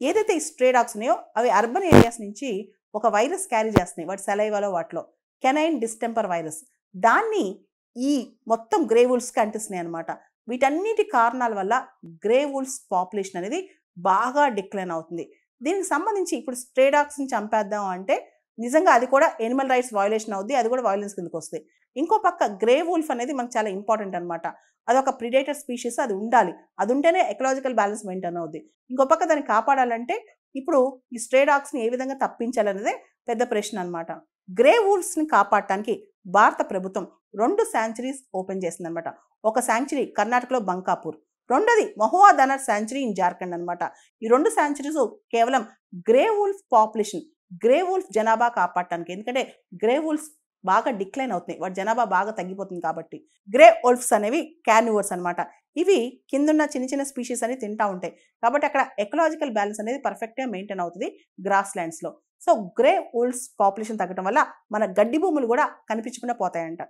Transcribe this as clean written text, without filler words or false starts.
ఏదైతే ఈ stray dogs ఉన్నాయో అవి అర్బన్ ఏరియాస్ నుంచి ఒక వైరస్ క్యారీ చేస్తున్నాయి వాటి సెలైవాలో వాటిలో, కెనైన్ డిస్టెంపర్ వైరస్. దాన్ని ఈ మొత్తం గ్రే వూల్స్కి అంటిస్తున్నాయి అనమాట. వీటన్నిటి కారణాల వల్ల గ్రే వూల్స్ పాపులేషన్ అనేది బాగా డిక్లైన్ అవుతుంది. దీనికి సంబంధించి ఇప్పుడు స్ట్రే డాగ్స్ని చంపేద్దాం అంటే నిజంగా అది కూడా ఎనిమల్ రైట్స్ వయోలేషన్ అవుద్ది, అది కూడా వైలెన్స్ కిందకి వస్తాయి. ఇంకో పక్క గ్రే వూల్ఫ్ అనేది మనకు చాలా ఇంపార్టెంట్ అనమాట. అదొక ప్రిడేటర్ స్పీషీస్, అది ఉండాలి, అది ఉంటేనే ఎకలాజికల్ బ్యాలెన్స్ మెయింటైన్ అవుద్ది. ఇంకో పక్క దాన్ని కాపాడాలంటే ఇప్పుడు ఈ స్ట్రే డాగ్స్ని ఏ విధంగా తప్పించాలనేదే పెద్ద ప్రశ్న అనమాట. గ్రే వూల్ఫ్స్ని కాపాడటానికి భారత ప్రభుత్వం 2 శాంచురీస్ ఓపెన్ చేసిందనమాట. ఒక శాంచురీ కర్ణాటకలో బంకాపూర్, రెండోది మహువా దనర్ శాంచురీ ఇన్ జార్ఖండ్ అనమాట. ఈ 2 శాంచురీస్ కేవలం grey wolf population, grey wolf జనాభా కాపాడటానికి. ఎందుకంటే గ్రే వూల్ఫ్స్ బాగా డిక్లైన్ అవుతున్నాయి, వాటి జనాభా బాగా తగ్గిపోతుంది కాబట్టి. గ్రే వూల్ఫ్స్ అనేవి కార్నివర్స్ అనమాట. ఇవి కిందున్న చిన్న చిన్న స్పీషీస్ అని తింటా ఉంటాయి కాబట్టి అక్కడ ఎకలాజికల్ బ్యాలెన్స్ అనేది పర్ఫెక్ట్గా మెయింటైన్ అవుతుంది gross ల్యాండ్స్లో. So grey wolves population తగ్గడం వల్ల మన గడ్డి భూములు కూడా కనిపించకుండా పోతాయంట.